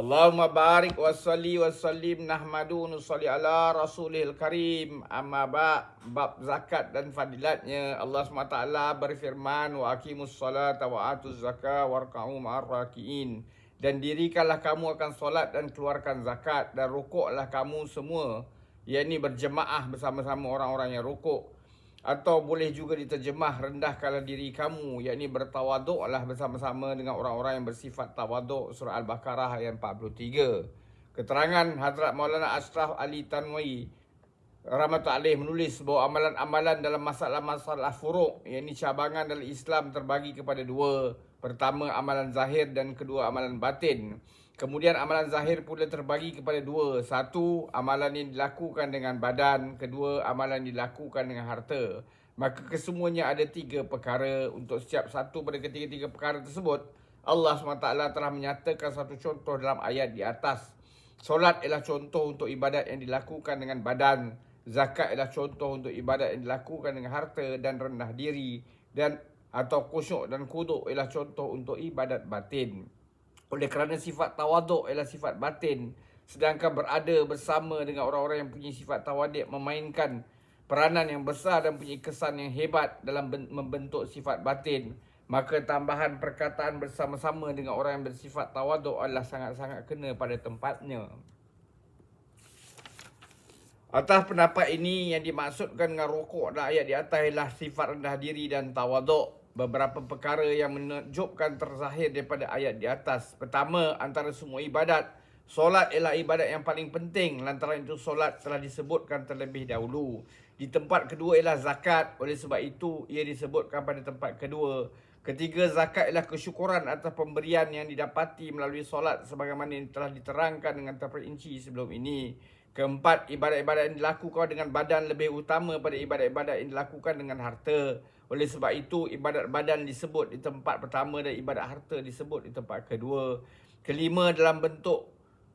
Allahumma barik wa salli wa sallim nahmadu nusalli ala rasulil karim. Amma bab zakat dan fadilatnya. Allah SWT berfirman, wa aqimus salata wa atuz zakah warka'u ma'ar raki'in. Dan dirikanlah kamu akan solat dan keluarkan zakat, dan rukuklah kamu semua, yakni berjemaah bersama-sama orang-orang yang rukuk. Atau boleh juga diterjemah, rendahkanlah diri kamu, yakni bertawaduklah bersama-sama dengan orang-orang yang bersifat tawaduk. Surah Al-Baqarah ayat 43. Keterangan Hadrat Maulana Ashraf Ali Tanwi rahmatullahi alaih menulis bahawa amalan-amalan dalam masalah-masalah furuk, yakni cabangan dalam Islam, terbagi kepada dua. Pertama, amalan zahir, dan kedua, amalan batin. Kemudian amalan zahir pula terbagi kepada dua. Satu, amalan yang dilakukan dengan badan. Kedua, amalan yang dilakukan dengan harta. Maka kesemuanya ada tiga perkara. Untuk setiap satu pada ketiga-tiga perkara tersebut, Allah SWT telah menyatakan satu contoh dalam ayat di atas. Solat ialah contoh untuk ibadat yang dilakukan dengan badan. Zakat ialah contoh untuk ibadat yang dilakukan dengan harta dan rendah diri. Atau khusyuk dan kuduk ialah contoh untuk ibadat batin. Oleh kerana sifat tawaduk ialah sifat batin, sedangkan berada bersama dengan orang-orang yang punya sifat tawaduk memainkan peranan yang besar dan punya kesan yang hebat dalam membentuk sifat batin, maka tambahan perkataan bersama-sama dengan orang yang bersifat tawaduk adalah sangat-sangat kena pada tempatnya. Atas pendapat ini, yang dimaksudkan dengan rukuk dalam ayat di atas ialah sifat rendah diri dan tawaduk. Beberapa perkara yang menunjukkan terzahir daripada ayat di atas. Pertama, antara semua ibadat, solat ialah ibadat yang paling penting. Lantaran itu solat telah disebutkan terlebih dahulu. Di tempat kedua ialah zakat. Oleh sebab itu, ia disebutkan pada tempat kedua. Ketiga, zakat ialah kesyukuran atas pemberian yang didapati melalui solat, sebagaimana yang telah diterangkan dengan terperinci sebelum ini. Keempat, ibadat-ibadat yang dilakukan dengan badan lebih utama pada ibadat-ibadat yang dilakukan dengan harta. Oleh sebab itu, ibadat badan disebut di tempat pertama dan ibadat harta disebut di tempat kedua. Kelima, dalam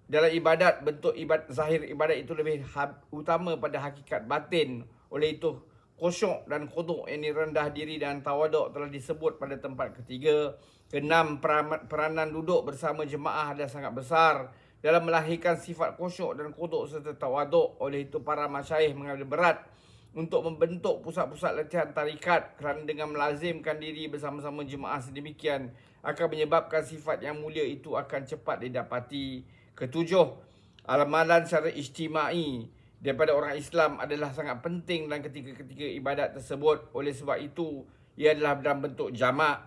ibadat, bentuk zahir ibadat itu lebih utama pada hakikat batin. Oleh itu, khusyuk dan khuduk, yang rendah diri dan tawaduk, telah disebut pada tempat ketiga. Keenam, peranan duduk bersama jemaah adalah sangat besar dalam melahirkan sifat khusyuk dan khuduk serta tawaduk. Oleh itu, para masyayikh mengambil berat untuk membentuk pusat-pusat latihan tarikat, kerana dengan melazimkan diri bersama-sama jemaah sedemikian akan menyebabkan sifat yang mulia itu akan cepat didapati. Ketujuh, amalan secara ijtimai daripada orang Islam adalah sangat penting dalam ketiga-ketiga ibadat tersebut. Oleh sebab itu, ia adalah dalam bentuk jamak,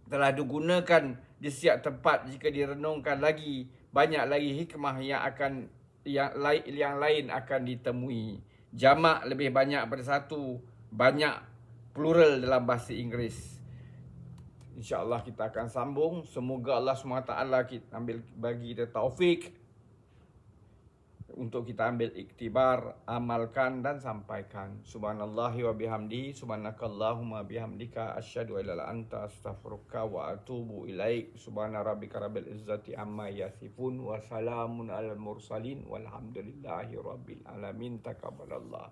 telah digunakan di setiap tempat. Jika direnungkan lagi, banyak lagi hikmah yang lain akan ditemui. Jamak lebih banyak pada satu, banyak plural dalam bahasa Inggeris. InsyaAllah kita akan sambung. Semoga Allah SWT bagi kita taufik untuk kita ambil iktibar, amalkan dan sampaikan. Subhanallahi wa bihamdi, subhanakallahumma bihamdika, asyhadu an la ilaha illa anta, astaghfiruka wa atubu ilaik. Subhana rabbika rabbil izzati amma yasifun, wa salamun alal mursalin, walhamdulillahi rabbil alamin. Taqabbalallah.